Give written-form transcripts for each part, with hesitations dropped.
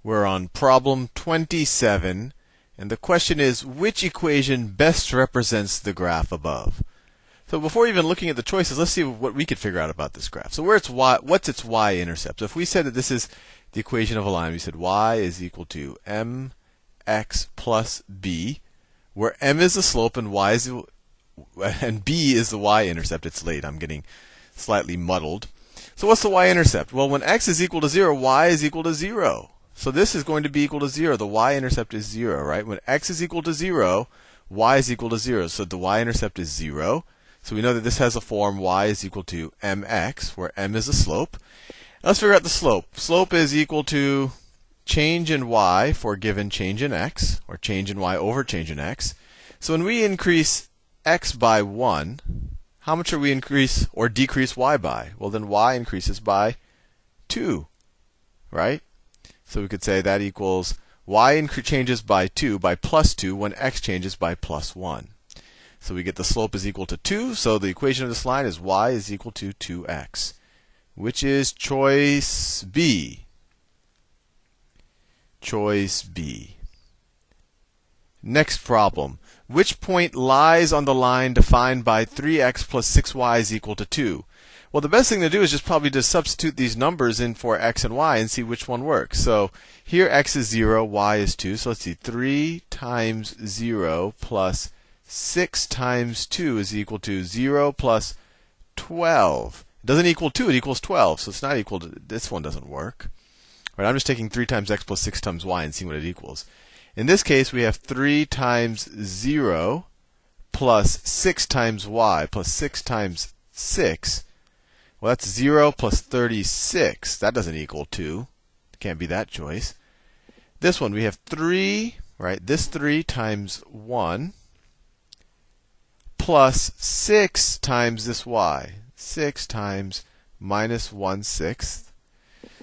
We're on problem 27, and the question is, which equation best represents the graph above? So before even looking at the choices, let's see what we could figure out about this graph. So where it's y, what's its y-intercept? So if we said that this is the equation of a line, we said y is equal to mx plus b, where m is the slope and and b is the y-intercept. It's late. I'm getting slightly muddled. So what's the y-intercept? Well, when x is equal to 0, y is equal to 0. So this is going to be equal to 0. The y-intercept is 0, right? When x is equal to 0, y is equal to 0. So the y-intercept is 0. So we know that this has a form y is equal to mx, where m is the slope. Now let's figure out the slope. Slope is equal to change in y for given change in x, or change in y over change in x. So when we increase x by 1, how much are we increase or decrease y by? Well, then y increases by 2, right? So we could say that equals y changes by 2, by plus 2, when x changes by plus 1. So we get the slope is equal to 2. So the equation of this line is y is equal to 2x, which is choice B. Choice B. Next problem. Which point lies on the line defined by 3x plus 6y is equal to 2? Well, the best thing to do is just probably just substitute these numbers in for x and y and see which one works. So here x is 0, y is 2. So let's see. 3 times 0 plus 6 times 2 is equal to 0 plus 12. It doesn't equal 2, it equals 12. So it's not equal to, this one doesn't work. Right, I'm just taking 3 times x plus 6 times y and seeing what it equals. In this case, we have 3 times 0 plus 6 times y plus 6 times 6. Well, that's 0 plus 36. That doesn't equal 2. It can't be that choice. This one, we have 3, right? This 3 times 1 plus 6 times this y. 6 times minus 1/6.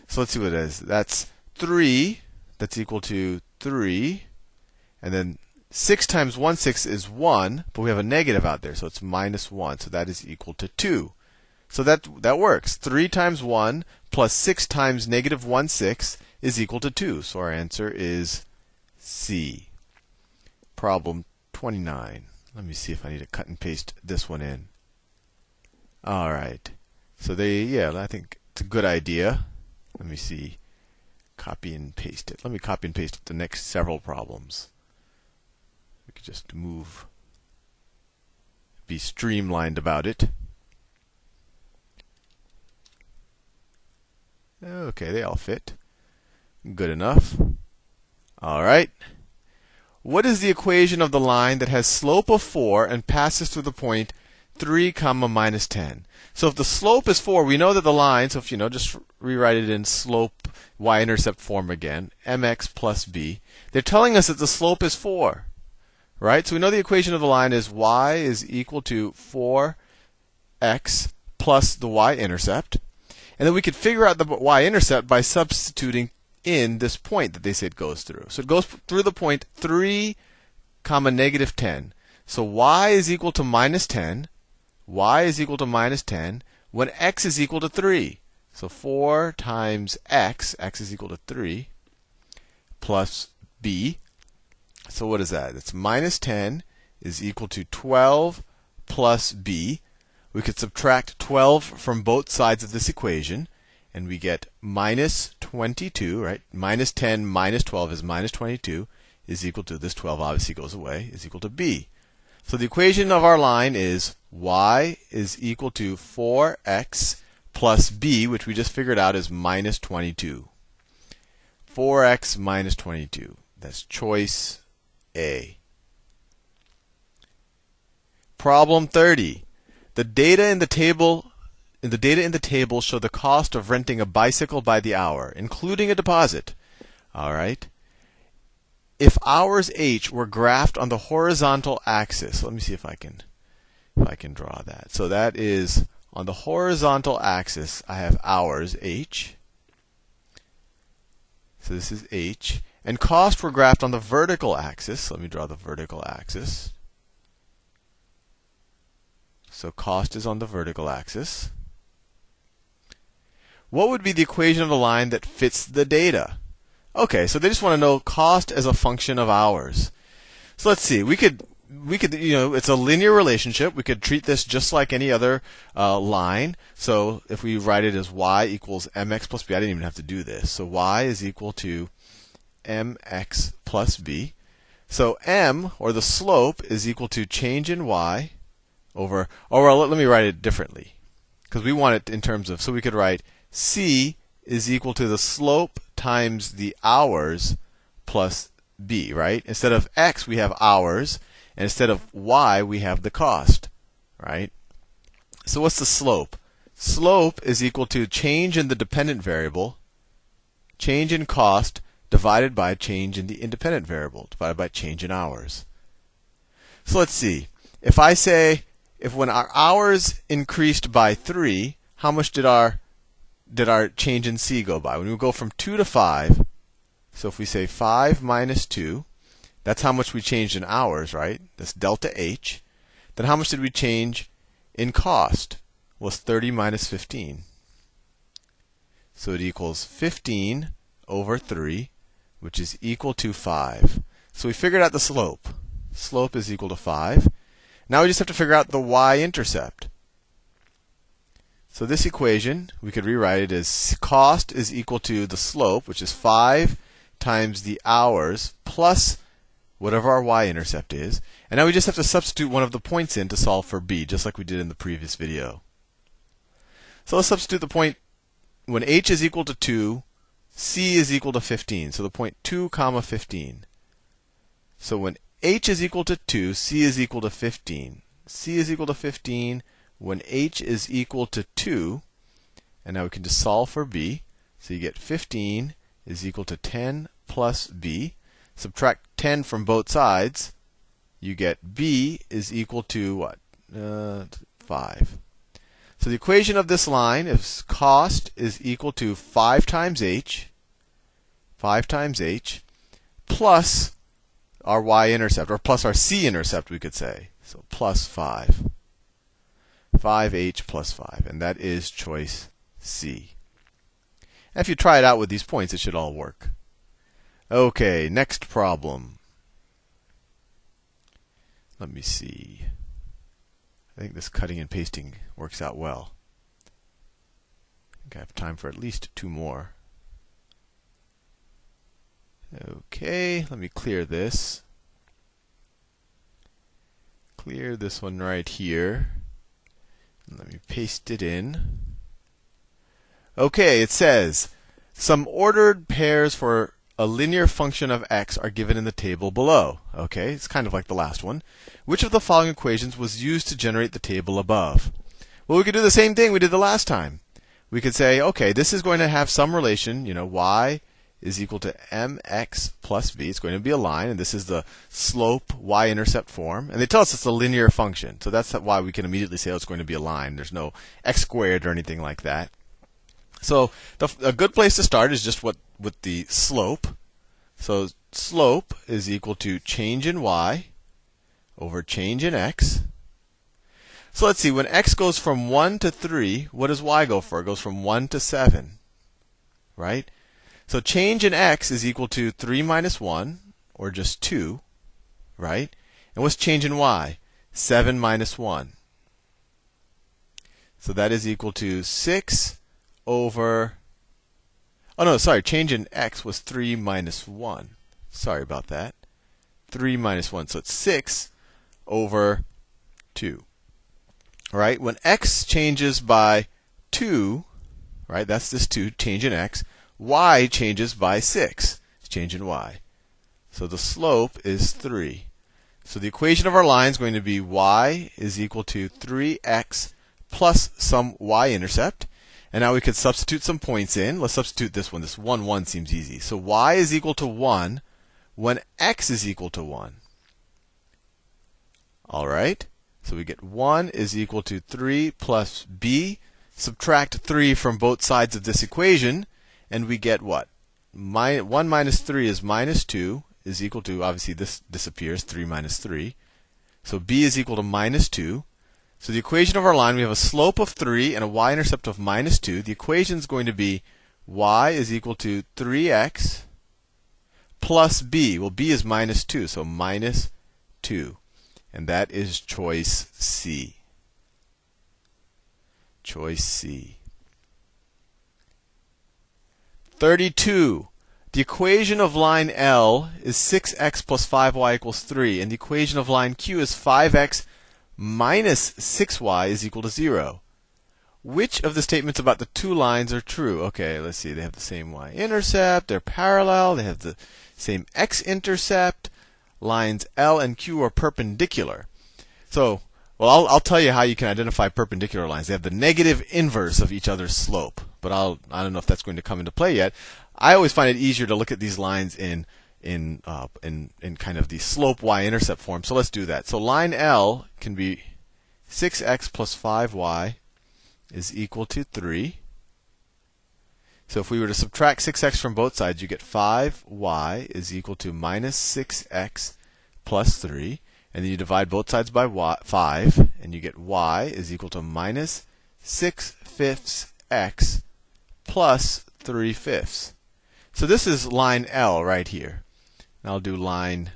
So let's see what it is. That's 3. That's equal to 3. And then 6 times 1/6 is 1, but we have a negative out there, so it's minus 1. So that is equal to 2. So that works. 3 times 1 plus 6 times negative 1/6 is equal to 2. So our answer is C. Problem 29. Let me see if I need to cut and paste this one in. All right. So I think it's a good idea. Let me see. Copy and paste it. Let me copy and paste the next several problems. We could just be streamlined about it. Okay, they all fit. Good enough. All right. What is the equation of the line that has slope of 4 and passes through the point 3, minus 10? So if the slope is 4, we know that the line, so if just rewrite it in slope y-intercept form again, mx plus b. They're telling us that the slope is 4, right? So we know the equation of the line is y is equal to 4x plus the y-intercept. And then we could figure out the y-intercept by substituting in this point that they say it goes through. So it goes through the point 3, negative 10. So y is equal to minus 10. Y is equal to minus 10 when x is equal to 3. So 4 times x is equal to 3, plus b. So what is that? It's minus 10 is equal to 12 plus b. We could subtract 12 from both sides of this equation, and we get minus 22, right? Minus 10 minus 12 is minus 22, is equal to, this 12 obviously goes away, is equal to b. So the equation of our line is y is equal to 4x plus b, which we just figured out is minus 22. 4x minus 22. That's choice A. Problem 30. The data in the table show the cost of renting a bicycle by the hour, including a deposit. All right. If hours h were graphed on the horizontal axis, let me see if I can draw that. So that is on the horizontal axis, I have hours h. So this is h. And cost were graphed on the vertical axis. Let me draw the vertical axis. So cost is on the vertical axis. What would be the equation of the line that fits the data? Okay, so they just want to know cost as a function of hours. So let's see. We could, it's a linear relationship. We could treat this just like any other line. So if we write it as y equals mx plus b, I didn't even have to do this. So y is equal to mx plus b. So m, or the slope, is equal to change in y over, or let me write it differently, because we want it in terms of, so we could write c is equal to the slope times the hours plus b, right? Instead of x, we have hours, and instead of y, we have the cost, right? So what's the slope? Slope is equal to change in the dependent variable, change in cost, divided by change in the independent variable, divided by change in hours. So let's see. If I say, if when our hours increased by 3, how much did our change in c go by? When we go from 2 to 5, so if we say 5 minus 2, that's how much we changed in hours, right? That's delta h. Then how much did we change in cost? Was 30 minus 15. So it equals 15 over 3, which is equal to 5. So we figured out the slope. Slope is equal to 5. Now we just have to figure out the y-intercept. So this equation, we could rewrite it as cost is equal to the slope, which is 5 times the hours plus whatever our y-intercept is. And now we just have to substitute one of the points in to solve for b, just like we did in the previous video. So let's substitute the point when h is equal to 2, c is equal to 15. So the point 2 comma 15. So when h is equal to 2, c is equal to 15. c is equal to 15 when h is equal to 2. And now we can just solve for b. So you get 15 is equal to 10 plus b. Subtract 10 from both sides. You get b is equal to what? 5. So the equation of this line is cost is equal to 5 times h, plus our y-intercept, or plus our c-intercept, we could say. So plus 5. 5h plus 5. And that is choice C. And if you try it out with these points, it should all work. Okay, next problem. Let me see. I think this cutting and pasting works out well. I think I have time for at least 2 more. Okay, let me clear this. Clear this one right here. And let me paste it in. Okay, it says, some ordered pairs for a linear function of x are given in the table below. Okay, it's kind of like the last one. Which of the following equations was used to generate the table above? Well, we could do the same thing we did the last time. We could say, okay, this is going to have some relation, y is equal to mx plus b. It's going to be a line, and this is the slope y-intercept form. And they tell us it's a linear function. So that's why we can immediately say, oh, it's going to be a line. There's no x squared or anything like that. So a good place to start is just with the slope. So slope is equal to change in y over change in x. So let's see, when x goes from 1 to 3, what does y go for? It goes from 1 to 7, right? So change in x is equal to 3 minus 1, or just 2, right? And what's change in y? 7 minus 1. So that is equal to 6 over, oh no, sorry, change in x was 3 minus 1. Sorry about that. 3 minus 1, so it's 6 over 2. All right, when x changes by 2, right, that's this 2, change in x, y changes by 6, change in y. So the slope is 3. So the equation of our line is going to be y is equal to 3x plus some y-intercept. And now we could substitute some points in. Let's substitute this one. This 1, 1 seems easy. So y is equal to 1 when x is equal to 1. All right. So we get 1 is equal to 3 plus b. Subtract 3 from both sides of this equation, and we get what? 1 minus 3 is minus 2, is equal to, obviously this disappears, 3 minus 3. So b is equal to minus 2. So the equation of our line, we have a slope of 3 and a y-intercept of minus 2. The equation is going to be y is equal to 3x plus b. Well, b is minus 2, so minus 2. And that is choice C. Choice C. 32. The equation of line L is 6x plus 5y equals 3, and the equation of line Q is 5x minus 6y is equal to 0. Which of the statements about the two lines are true? Okay, let's see. They have the same y-intercept. They're parallel. They have the same x-intercept. Lines L and Q are perpendicular. So, well, I'll tell you how you can identify perpendicular lines. They have the negative inverse of each other's slope. But I don't know if that's going to come into play yet. I always find it easier to look at these lines in kind of the slope y-intercept form. So let's do that. So line L can be 6x plus 5y is equal to 3. So if we were to subtract 6x from both sides, you get 5y is equal to minus 6x plus 3. And then you divide both sides by 5, and you get y is equal to minus 6/5 x plus 3/5. So this is line L right here. And I'll do line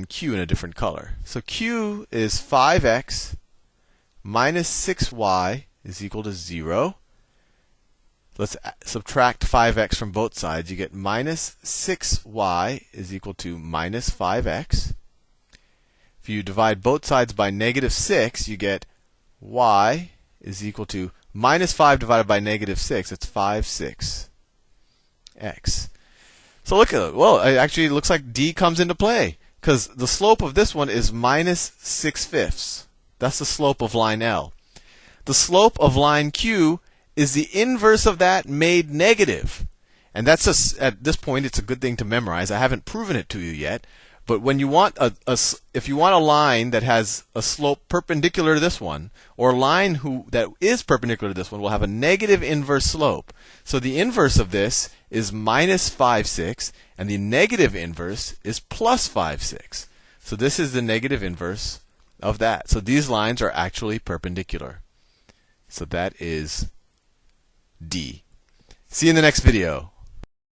Q in a different color. So Q is 5x minus 6y is equal to 0. Let's subtract 5x from both sides. You get minus 6y is equal to minus 5x. If you divide both sides by negative 6, you get y is equal to minus 5 divided by negative 6. It's 5/6 x. So look at it. Well, it actually looks like D comes into play, because the slope of this one is minus 6/5. That's the slope of line L. The slope of line Q is the inverse of that made negative. And that's at this point, it's a good thing to memorize. I haven't proven it to you yet. But when you want if you want a line that has a slope perpendicular to this one, or a line that is perpendicular to this one, will have a negative inverse slope. So the inverse of this is minus 5/6, and the negative inverse is plus 5/6. So this is the negative inverse of that. So these lines are actually perpendicular. So that is D. See you in the next video.